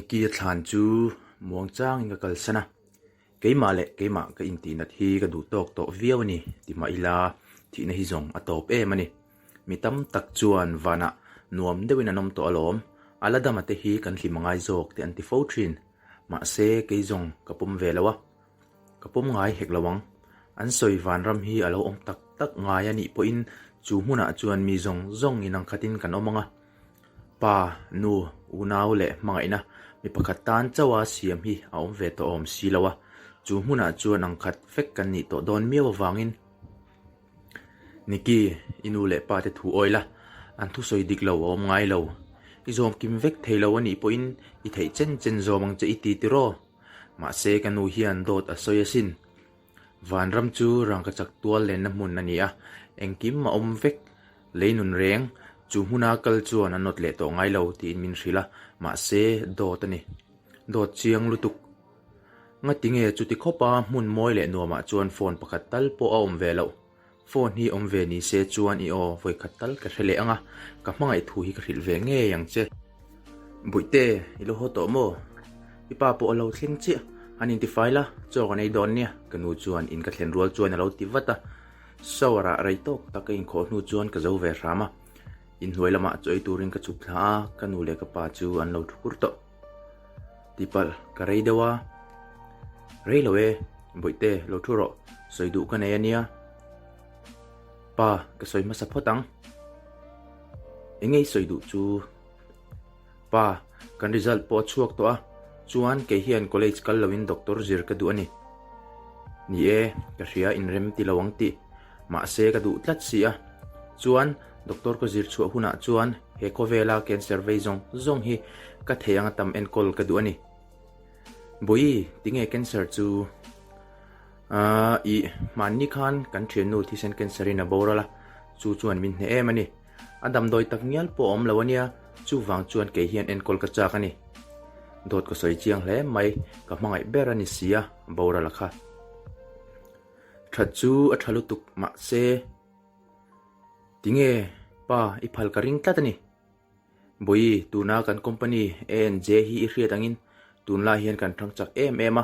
Niki than chu muang chang inga kalsana keima le keima ka inti na thi ka du tok to viawani ti ma ila thi na hi zong atop e mani mitam tak chuan wana nuam dewin anom to alom aladam ate hi kan hlimangai jok te anti fotrin ma se ke zong kapum velawa kapum ngai heklawang an soi van ram hi alo om tak tak ngai ani po in chu huna chuan mi zong inang khatin kan omanga pa nu unaw le mangaina mi pakhat tan chawa siam hi a om ve to om silawa chu huna chuan ang khat fek kan ni to don miawa wangin niki inu le pa te thu oila an thu soi dik lo om ngai lo izom kim vek theilo ani po in I thei chen zomang che iti tiro ma se kanu hian dot a soyasin van ram chu rang ka chak tual len na mun ania engkim ma om vek le Nunrawng chu huna kal chuan anot le to ngai lo ti min hrila ma se dot ani dot chiang lutuk nga tinge chuti khopa mun moi le nuama chuan phone pakhat tal po a om ve lo phone hi om ve ni se chuan I o voi khatal ka hrele anga ka hmangai thu hi ka hril ve nge yang che buite ilo ho to mo ipa po alo thleng chi anin ti faila chok anei don nia kanu chuan in ka thlen rual chuan alo ti wata sawara rai tok takin kho nu chuan ka zo ve rama in hnuai lama choi turin ka chup thla kanu le ka pa chu an lo thukur to tipal ka rei dewa rei lowe buite lo thuro soidu ka nei ania pa ka soi ma sapotang engei soidu chu pa kan result po chuak to a chuan ke hian college kal lawin doctor zir ka du ani ni e ka hria in rem ti lawang ti ma se ka du tlat si a chuan doctor ko zir chu huna chuan he ko vela cancer ve zong hi ka theyang tam en kol ka du ani boi tinge cancer chu I mani khan kan thenu thisen cancer in a borala chu chuan min he emani adam doi tak ngial po om lawania chu wang chuan ke hian en kol ka chak ani dot ko soi chiang hle mai ka mangai berani sia borala kha thatchu a thalutuk ma se tinge pa I phal ka ring tlatani boi tuna kan company NJ hi I hriat angin tunla hian kan thang chak em a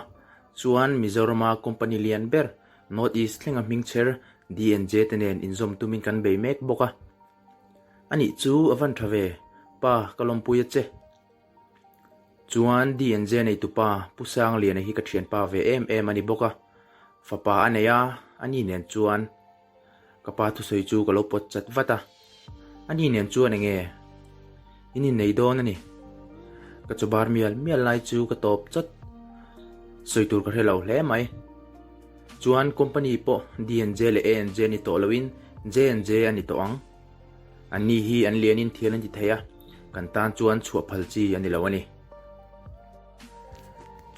chuan Mizorama company lian ber North East thlenga mingcher DNJ tenen inzom tumin kan bei mek boka ani chu avan thave pa kalompuya che chuan DNJ nei tu pa pusang lian hi ka thian pa ve em ani boka fa pa aneya ani nen chuan ka pa thu soi chu kalo pot chat wata ani nen chuan enge ini nei don ani ka chubar mial lai chu ka top chat soitur ka helo hle mai chuan company po DNJ le ANJ ni to lawin JNJ ani to ang ani hi an lianin thian ti theya kan tan chuan chhuwa phalchi ani lawani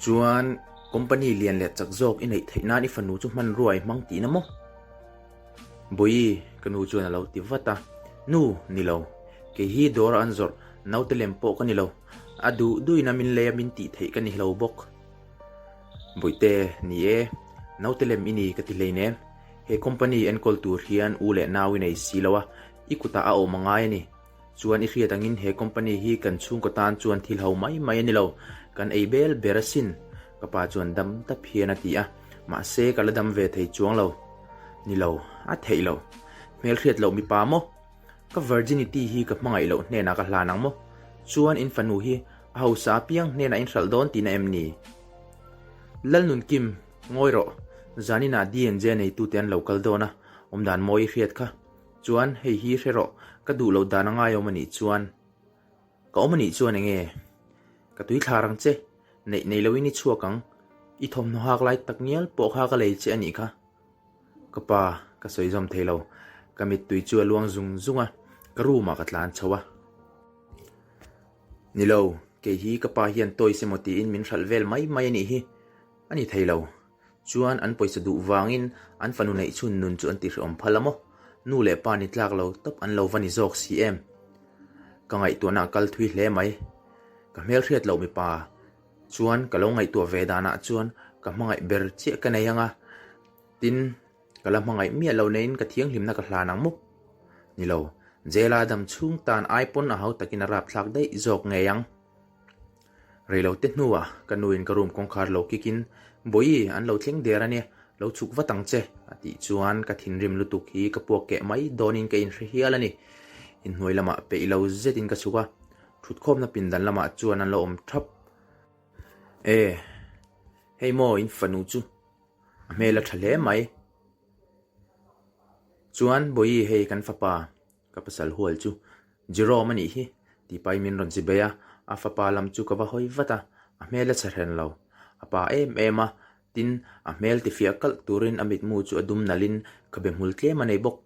chuan company lian le chak jok inei theina ni fanu chu man ruai mang ti na mo boi kanu chuan alo ti wata nu ni lo ke hi dor anzor nautelem po ka ni lo adu duina min le min ti thei ka ni lo bok boite ni e nautelem ini ka ti leine he company en kol tur hian ule nawi nei silawa ikuta a o mangai ni chuan I hriat angin he company hi kan chung ko tan chuan thil ho mai ani lo kan eibel berasin ka pa chuan dam ta phian ati a ma se kaladam ve thei chuang lo ni lo a thei lo mel hriat lo mi pa mo ka virginity hi ka mangai lo ne na ka hlanang mo chuan in fanu hi a ho sa piang ne na in hral don ti na em ni lal nun kim ngoiro zanina DNJ nei tu ten local dona omdan moi hriat kha chuan hei hi hrero ka du lo dana nga yo mani chuan ka omani chuan enge ka tui thlarang che nei lawini chuakang I thom no hak lai tak nial po kha ka lei che ani kha ka pa ka soi zom theilo ka mit tui chu luang zunga ka ru ma ka tlan chawa nilo ke hi ka pa hian toi semoti in min hral mai ani hi ani theilo chuan an poisa du wangin an fanu nei chun nun chu an ti hrom phalamo nu le pa ni tlak lo top an lo vani jok cm ka ngai tu na kal thui hle mai ka mel hriat lo mi pa chuan ka lo ngai tu vedana chuan ka mangai ber che ka nei anga tin kala mangai mi lo nein ka thiang hlimna ka hlanang mu ni lo jela dam chung tan iphone a hau takin rap thlak dei jok nge yang rei lo te hnuwa kanuin karum kongkhar lo kikin boi an lo thleng der ani lo chuk watang che ati chuan ka thin rim lutuk hi ka puak ke mai donin ke in hial ani in hnuai lama pe lo zetin ka chuka thut khom na pindan lama chuan an lo om thap hei mo in fanu chu mela thale mai chuan boi hei kan fapa ka pasal hual chu jiro mani hi ti pai min ron sibeya a fapa lam chu ka ba hoi vata a mela charhen lo apa ema tin a mel ti fiakal turin amit mu chu adum nalin ka be mul tle manei bok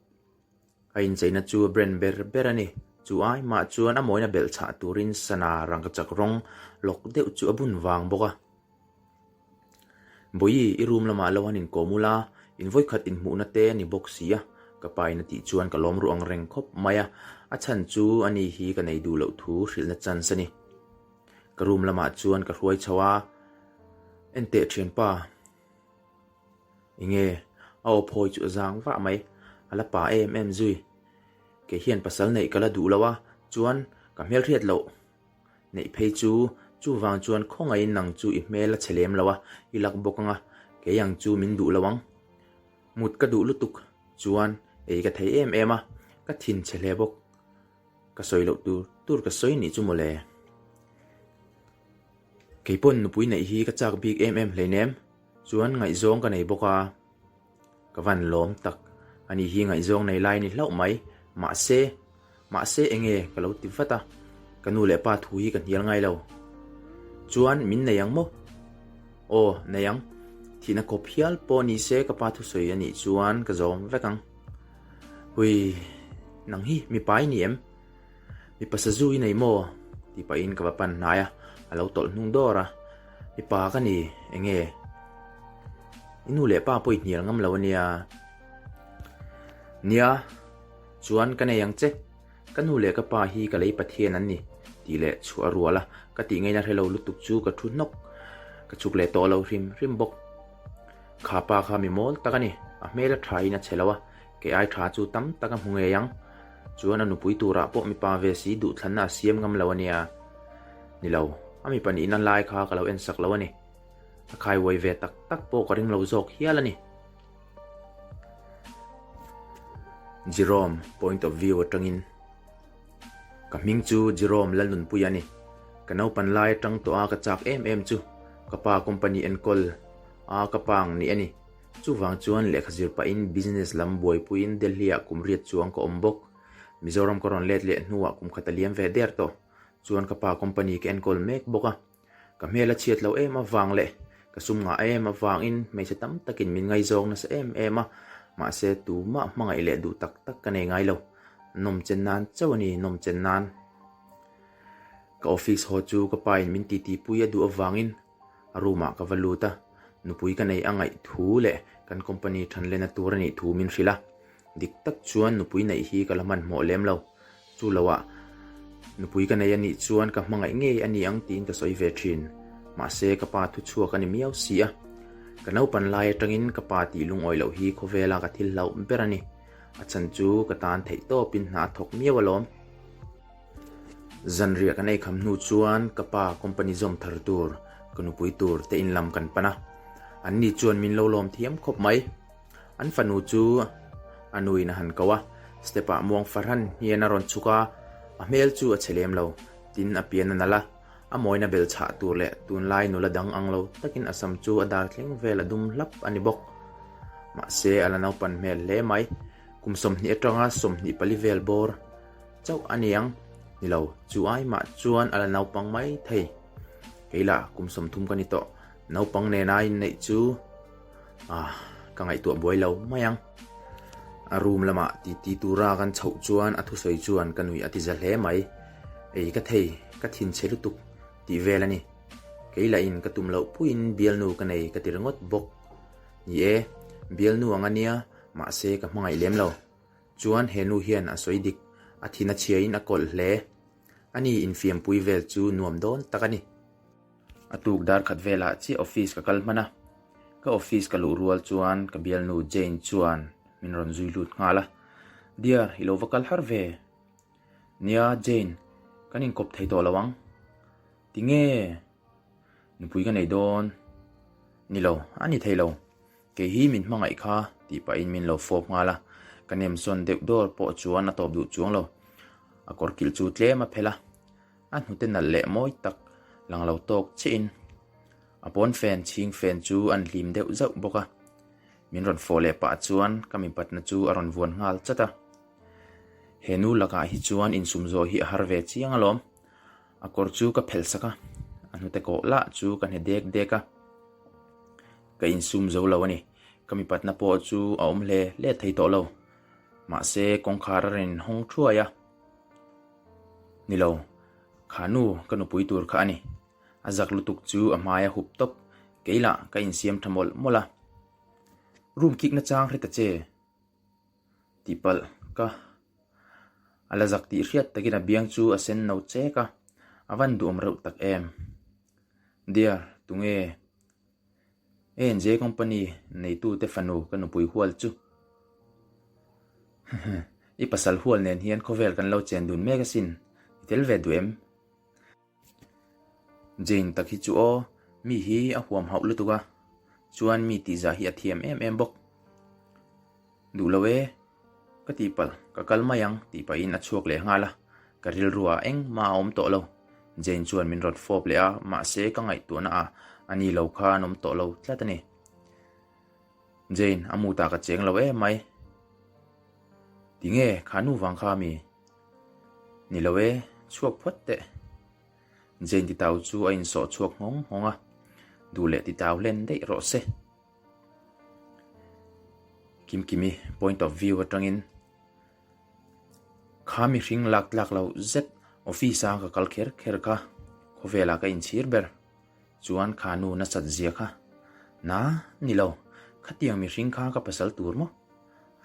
ain chaina chu bren berani chu ai ma chuan a moina bel cha turin sana rangchak rong lok deu chu abun wang boka boi i room lama lawanin komula in voi khat in mu na te ni box sia ka pai na ti chuan ka lom ruang reng khop maya a chan chu ani hi ka nei du lo thu hril na chan sani ka room lama chuan ka hruai chawa ente thian pa inge au phoi chu zang wa mai ala pa em zui ke hian pasal nei kala du lawa chuan ka mel riat lo nei phei chu wang chuan khonga in nang chu i mel a chelem lawa i lak bokanga ke yang chu min du lawang mut ka du lutuk chuan ei ka thei em a ka thin chele bok ka soi lo tur ka soi ni chu mole keipon nupui nei hi ka chak big leinem chuan ngai zong ka nei boka ka van lom tak ani hi ngai zong nei lai ni hlau mai ma se enge ka lo ti vata kanu le pa thu hi ka hial ngai lo chuan min neyang mo o neyang thina ko phial po ni se ka pa thu soi ani chuan ka zom vekang hui nang hi mi pai ni em mi pasazui nei mo ti pa in ka pan naya alo tol nung dora mi pa ka ni enge inu le pa poi nial ngam lo nia chuan ka neyang che kanu le ka pa hi ka lei pathian an ni ti le chu arwala ka ti ngai na hello lutuk chu ka thu nok ka chuk le to lo rim bok kha pa kha mi mol takani a mela thai na chelawa ke ai tha chu tam taka hunge yang chuan anu pui tura po mi pa ve si du thlanna siam ngam lawania ni lo ami pani nan lai kha ka lo en sak lawani a khai woi ve tak po ka ring lo zok hialani Jerome point of view atangin kaming chu Jerome lalun puyani kanau pan lai tang to a ka chak chu kapa company en kol a kapang ni ani chu wang chuan le khazir pa in business lam boy puin delhi a kumriat chuang ko ombok mizoram koron let le nuwa kum khataliam ve der to chuan kapa company ke en kol mek boka kamela chiat lo wang le kasum nga wang in me se tam takin min ngai zong na sa ma se tu ma mangai le du tak kanai ngai lo nom chen nan chawani nom chen nan ka office ho chu ka pain min ti puya du awangin aruma ka valuta nupui ka nei angai thu le kan company than le na turani thu min hrila dik tak chuan nupui nei hi kalaman mo lem lo chu lawa nupui ka nei ani chuan ka mangai nge ani ang tin ka soi ve thin ma se ka pa thu chua ka ni miau sia ka nau pan lai tangin ka pa ti lung oi lo hi khovela ka thil lau berani achan chu ka tan thei to pin na thok miawalom zanria kanai khamnu chuan kapa company zom thar tur kanu pui tur te in lam kan pana anni chuan min lo lom thiam khop mai an fanu chu anui na han kawa stepa muang farhan hiena ron chuka a mel chu a chelem lo tin a pian nala a moina bel cha tur le tun lai nula dang anglo takin asam chu adar thleng vel adum lap ani bok ma se ala nau pan mel le mai kum som ni atanga som ni palivel bor chau aniang nilo chu ai ma chuan ala nau pang mai thei keila kum som thum kani to nau pang ne nai nei chu ka ngai tu boi lo mayang a room lama ti tura kan chau chuan athu soi chuan kanui ati zal he mai ei ka thei ka thin chelu tuk ti velani keila in ka tum lo puin bialnu kanei ka tirangot bok ni bialnu angania ma se ka mangai lem lo chuan henu hian a soidik athina chiain a kol hle ani infiam pui vel chu nuam don takani atuk dar khat vela chi office ka kalmana ka office ka lu rual chuan ka bialnu jane chuan min ron zui lut ngala dia hilo vakal harve nia jane kanin kop thei to lawang tinge nupui ka nei don ni lo ani thei lo ke hi min hmangai kha ti pa in min lo fop nga la kanem son deuh dor po chuan a top du chuang lo a kor kil chu tlema phela an hute nal le moi tak lang lo tok chin apon fan ching fan chu an lim deuh zau boka min ron fo le pa chuan kami patna chu aron vuan ngal chata henu laka hi chuan in sumzo hi harve chiang alom a kor chu ka phel saka an hute ko la chu kan he dek deka ka in sumzo lo ani kami patna po chu a le thei to lo ma se kong khara ren hong thuaya nilo khanu kanu pui tur kha ani azak lutuk chu amaya hup top keila ka in siam thamol mola room kik na chang reta che tipal ka ala zak ti riat takina biang chu asen no che ka avan du omrau tak em dia tunge NJ company nei tu te fanu kanu pui hual chu i pasal hual nen hian khovel kan lo chen dun magazine tel ve duem jing takhi chu o mi hi a huam hau lutuga chuan mi ti za hi athiam em bok du lawe ka ti pal ka kalmayang ti pa in a chuak le ngala ka ril ruwa eng ma om to lo jing chuan min rot fop le a ma se ka ngai tu na a ani lo kha nom to lo tlatani jane amuta ka cheng lo mai tinge khanu wang kha mi ni lowe chuak phot te jane ti tau chu a in so chuak ngong ngonga du le ti tau len dei ro se kim kimi point of view atangin khami ring lak lo zet office a ka kal kher ka khovela ka in chir ber chuan khanu na sat zia kha na ni lo khatiang mi ring kha ka pasal tur mo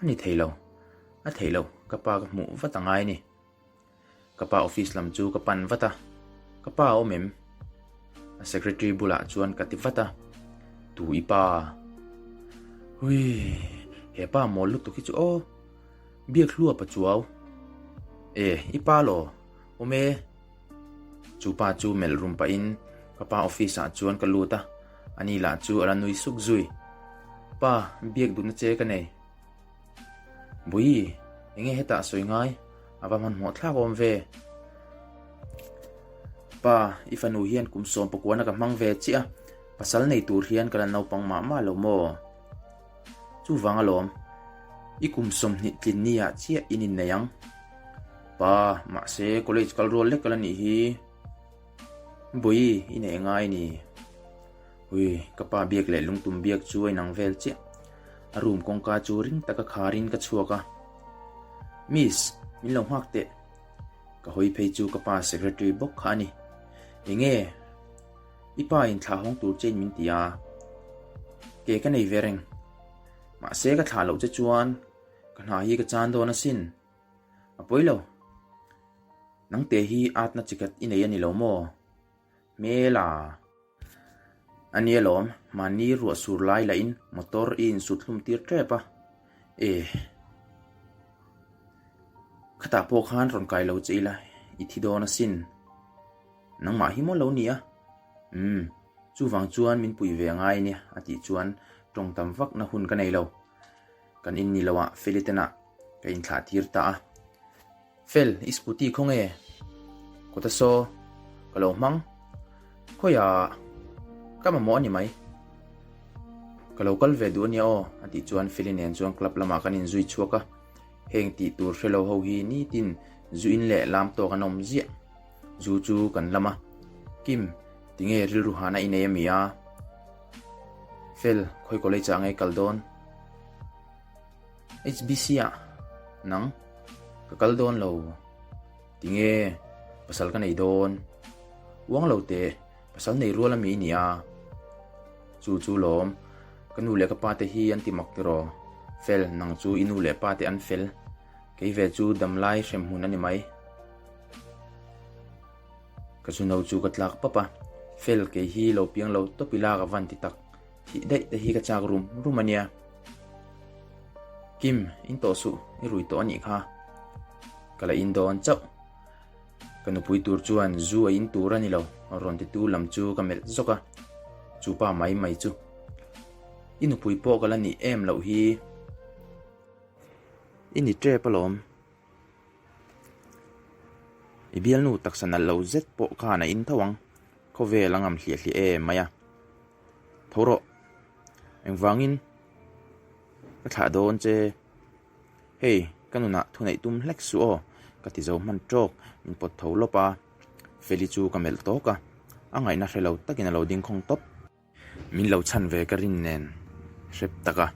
ani theilo a theilo ka pa ka mu watangai ni ka pa office lam chu ka pan wata ka pa o mem a secretary bula chuan ka ti wata tu ipa hui he pa mo lu tu ki chu o biak hlua pa chuaw ipa lo o me chu pa chu mel room pa in ka pa office a chuan ka luta ani la chu ala nui suk zui pa biak du na che ka nei bui enge heta soi ngai aba man mo thla om ve pa ifanu hian kum som pakwana ka mang ve chia pasal nei tur hian kala nau pang ma lo mo chu wanga lom i kum som ni tlin nia chia inin neyang pa ma se college kal rol le kala ni hi bui ine ngai ni hui kapa biak le lungtum biak chu ai nang vel chia arum kong ka chu ring taka kharin ka chuaka miss min lo hak te ka hoi phei chu kapa secretary bok khani enge ipa in thla hong tur chen min tia ke ka nei vereng ma se ka thla lo che chuan ka na hi ka chan do na sin a poilo nang te hi at na chikat inei ani lo mo mela ani alom mani ru sur lai la in motor in sutlum tir trepa khata po khan ron kai lo cheila ithi do na sin nang ma hi mo lo nia chu wang chuan min pui ve ngai ni ati chuan tong tam vak na hun ka nei lo kan in ni lawa filitena ka in thla tir ta fel scooty khonge kota so kalo mang khoya kama mo ni mai ka local ve du nia o ati chuan filinen chuan club lama kan in zui chuaka heng ti tur fellow ho hi ni tin zuin le lam to kanom zia zu chu kan lama kim tinge ril ru hana ine mia fel khoi ko le changai kaldon HBC a nang ka kaldon lo tinge pasal ka nei don wang lo te pasal nei ruala mi nia chu lom kanu le ka pate hi an timak tiro fel nang chu inu le pate an fel kei ve chu damlai rem hun ani mai ka chu no chu ka tlak papa fel ke hi lo piang lo to pila ka van ti tak thi dei te hi ka chak rumania kim in to su i rui to ani kha kala in don chau kanu pui tur chuan zu a in tur ani lo ron ti tu lam chu ka mel zoka chu pa mai chu inu pui po kala ni em lo hi ini tre palom ibial nu taksanal lo zet po kana in thawang ko ve langam hli e maya thoro eng wangin ka tha don che hey kanuna thunai tum hlek su o ka ti zo man trok min pot tho lopa feli chu kamel to ka angai na hrelo takin lo ding khong top min lo chan ve ka rin nen rep taka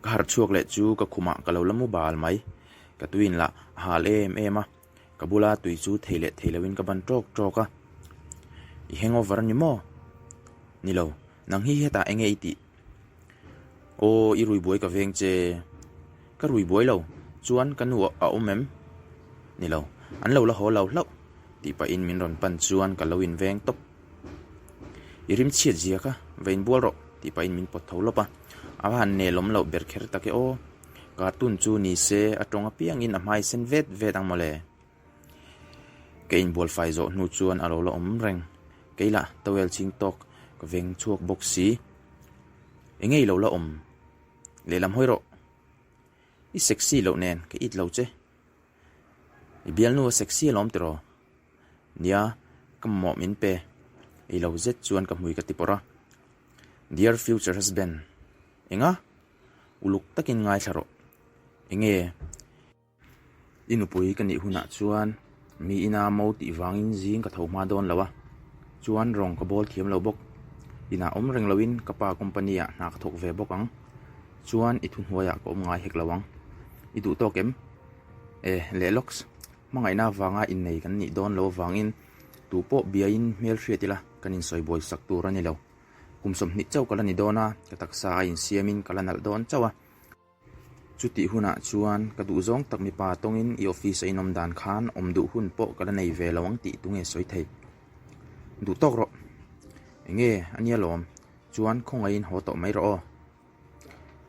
ka har chuak le chu ka khuma ka lo lamu bal mai ka tuin la hal em a ka bula tui chu theilewin ka ban trok troka I hangover ni mo ni lo nang hi heta enge iti o I rui buai ka veng che ka rui buai lo chuan ka nu a umem ni lo an lo la ho lo ti pa in min ron pan chuan ka lo in veng top irim chiat zia ka vein bual ro ti pa in min pot tho lopa awan ne lom lo ber kher take o cartoon chu ni se atonga piang in a mai sen vet ang mole kein bol fai zo nu chuan alo lo reng keila towel ching tok ka veng chuak boxi engei lo la le lam hoiro I sexy lo nen ka it lo che I bial nu sexy lom tro nia kam mo min pe I lo zet chuan ka hui ka tipora dear future husband enga uluk takin ngai tharo enge inupui ka ni huna chuan mi ina mo ti wangin jing ka thoma don lawa chuan rong ka bol thiam lo bok ina reng lowin ka pa company a na ka thok ve bokang chuan I thun huaya ko ngai hek lawang I du to kem le lox mangai na wanga in nei kan ni don lo wangin tu po biain mel hriatila kanin soi boy sak tur ani lo kumsom ni chau kala ni dona ka taksa in siamin kala nal don chawa chuti huna chuan ka du zong tak mi pa tongin I office inom dan khan du hun po kala nei ve lawang ti tunge soi thei du tok ro enge ania lom chuan khongain ho to mai ro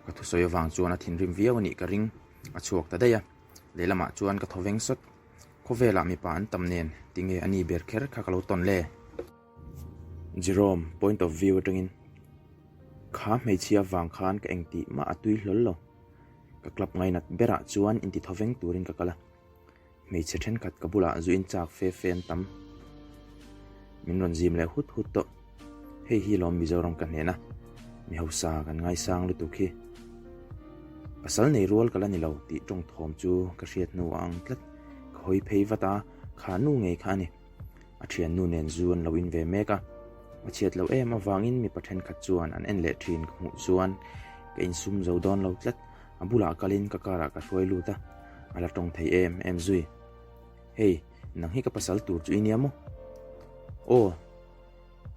ka thu soi wang chuan a thin rim viaw ni ka ring a chuak ta daya lelama chuan ka thoveng sot ko vela mi pa an tamnen tinge ani ber kher kha kalo ton le Jerome point of view tungin kha mei chia wang khan ka engti ma atui hlol lo ka klap ngai nat bera chuan inti thoveng turin ka kala mei che then khat ka bula zu in chak fe fen tam min ron jim le hut to hei hi lom Mizo ram kan hena mi hausa kan ngai sang lu tu khi pasal nei rol kala ni lo ti tong thom chu ka hriat nu ang tlat khoi phei wata kha nu ngei kha ni a thian nu nen zuan lo in ve meka a chiat lo em awangin mi pathen khat chuan an en le thin khu chuan ke in sum zo don lo tlat abula kalin ka kara ka hroi lu ta ala tong thei em zui hey nang hi ka pasal tur chu iniamo o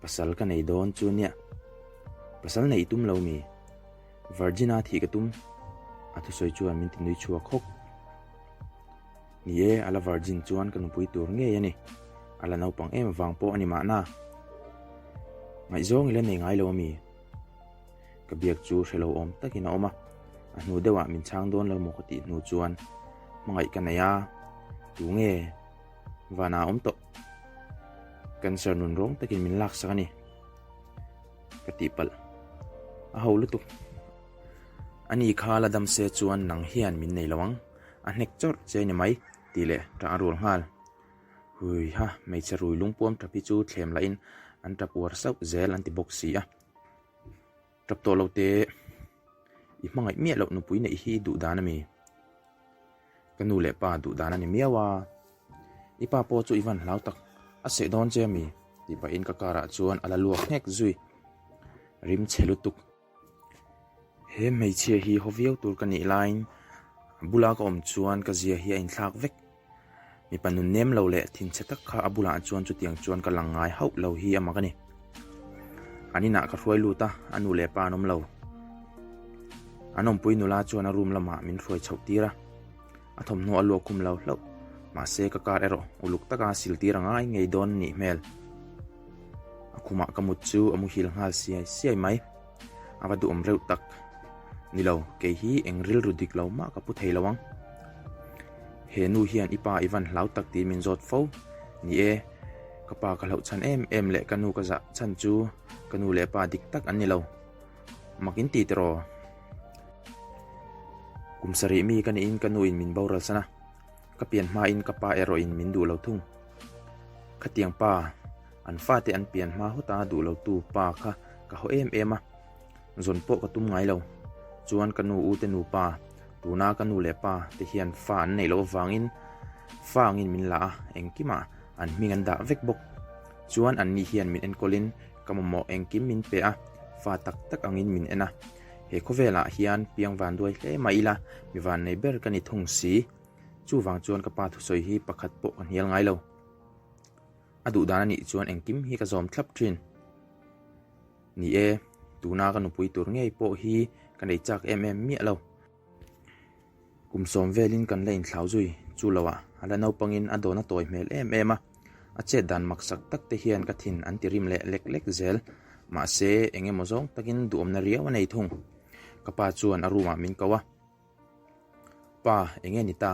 pasal ka nei don chu nia pasal nei tum lo mi virgina thi ka tum athu soi chuan min tinui chua khok ni e ala virgin chuan kan pui tur nge yani ala nau pang em wang po ani ma na ngai zong ile nei ngai lo mi ka biak chu hrelo om takina oma a nu dewa min chang don lo mo khati nu chuan mangai kanaya tu nge wana to cancer Nunrawng takin min lak sakani katipal a holu ani khala dam se chuan nang hian min nei lawang a hnek chor che ni mai tile ta arul ngal hui ha mei charui lungpom tapi chu thlem la in an tap war sau zel anti boxi a tap to lote I mangai mi lo nu pui nei hi du dana mi kanu le pa du dana ni miawa I pa po chu iwan lau tak a se don che mi ti pa in ka kara chuan ala luak hnek zui rim chelutuk he mei che hi hoviau tur ka ni line bula ka chuan ka zia hi in thlak vek mi panun nem lo le thin chetak kha abula chuan chu tiang chuan ka langai hau lo hi amakani anina ka hroi lu ta anu le pa nom lo anom pui nula chuan a room lama min hroi chho tira athom no alu kum lo lo ma se ka kar ero uluk taka sil tira ngai ngei don ni mel akuma kamut chu amu hil ngal siai mai avadu reu tak nilo ke hi engril rudik lo ma ka pu thei lawang he nu hian ipa iwan lau tak ti min zot fo ni e ka pa ka lau chan em le kanu ka za chan chu kanu le pa dik tak an ni lo makin ti tro kum sari mi kan in kanu in min boral sana ka pian ma in ka pa ero in min du lo thung khatiang pa an fa te an pian ma hota du lo tu pa kha ka ho em a zon po ka tum ngai lo chuan kanu u te nu pa tuna kanu le pa te hian fa an nei lo wangin min la engkima an mingan da vek bok chuan an ni hian min en kolin kamamo engkim min pe a fa tak tak angin min ena he khovela hian piang van duai hle maila mi van nei ber kani thung si chu wang chuan ka pa thu soi hi pakhat po kan hial ngai lo adu dana ni chuan engkim hi ka zom thlap thin ni e tuna ka nu pui tur ngei po hi kan ei chak em mi lo kum som velin kan lein thlau zui chu lawa ala no pangin adona toy mel em a che dan maksak tak te hian ka thin an tirim le lek zel ma se enge mozong takin duom na riaw nei thung kapa chuan aruma min kawa pa enge ni ta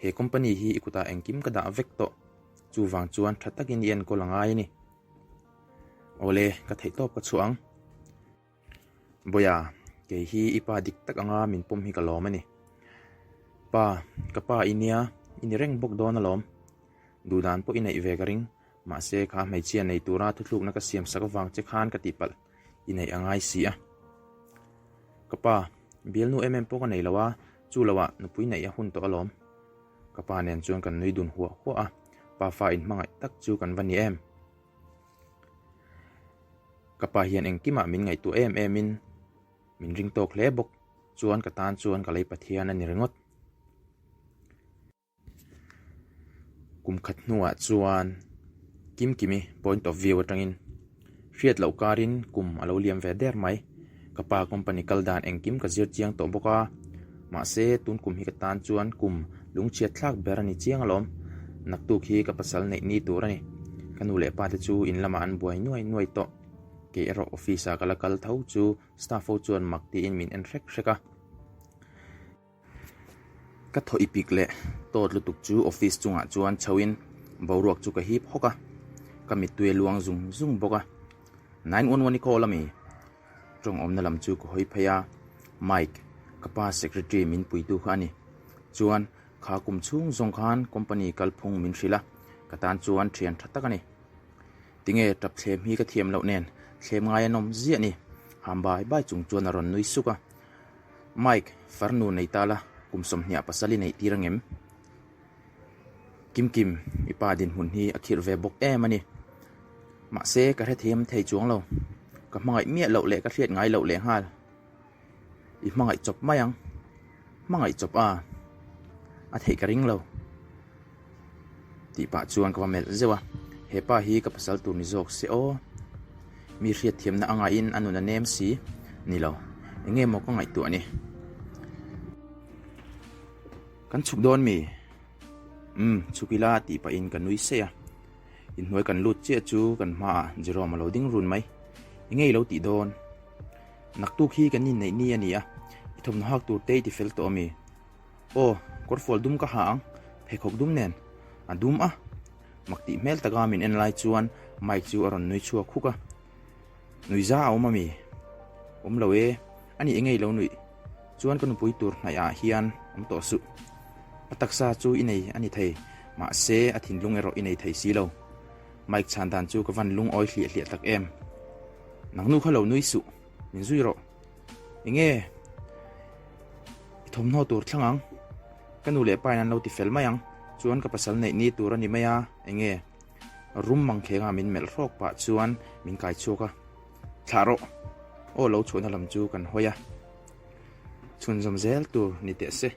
he company hi ikuta engkim ka da vek to chu wang chuan thatakin yen ko langai ni ole ka thei top ka chuang boya ke hi ipa dik tak anga min pom hi ka lom ani pa kapa inia in reng bok don alom dudan po inai ve garing ma se kha mai chian nei tura thuthluk na ka siam sak wang che khan ka tipal inai angai si a kapa bial nu po ka nei lawa chu lawa nu pui nei a hun to alom kapa nen chuan kan noi dun huwa a pa fa in mangai tak chu kan vani kapa hian engkima min ngai tu min ring tok hle bok chuan ka tan chuan ka lei pathian ani rengot kum khat nuwa chuan kimi point of view atangin hriat lo karin kum alo liam ve der mai kapa company kaldan engkim ka zir chiang to boka ma se tun kum hi ka tan chuan kum lungchiat thlak ber ani chiang alom naktu khi ka pasal nei ni turani kanu le pa te chu in lama an buai nuai to ke ero office a kalakal thau chu staff ho chuan makti in min en reka ka tho ipik le tot lutuk chu office chunga chuan chawin boruak chu ka hip hoka kamit tue luang zung boka 911 ni call ami trong omna lam chu ko hoi phaya mike kapa secretary min puitu khani chuan kha kum chung zong khan company kalphung min rila katan chuan thian thatakani tinge tap thlem hi ka thiam lo nen thlem ngai anom zia ni hambai bai chung chuan aron nui suka mike farnu nei tala kum som hnia pasali nei tirangem kim ipa din hun hi akhir ve bok ani ma se ka the them thei chuang lo ka mangai mia lo le ka hriat ngai lo le hal i mangai chop mayang mangai chop a thei ka ring lo ti pa chuan ka mel zewa he pa hi ka pasal tu ni jok se o mi hriat thiam na anga in anu na nem si ni lo enge mo ko ngai tu ani kan chuk don mi chukila ti pa in kan nui se a in hoi kan lut che chu kan ma zero ma lo ding run mai ngei lo ti don naktu khi kan nin nei ni ani a ithom na hak tur te ti fel to mi o kor fol dum ka hang phekok dum nen adum a makti mel taga min en lai chuan mai chu aron nui chua khuka nui za aw mami lo e ani engei lo nui chuan kan pui tur na ya hian to su ataksa chu inei ani thei ma se athin lung ero inei thei si lo mike chandan chu ka van lung oi hli tak em nangnu khalo nui su min zui ro inge thom no tur thlangang kanu le pa nan lo ti fel mayang chuan ka pasal nei ni tur ani maya enge rum mang khenga min mel rok pa chuan min kai chuka tharo o lo chona lam chu kan hoya chun zom zel tur ni te se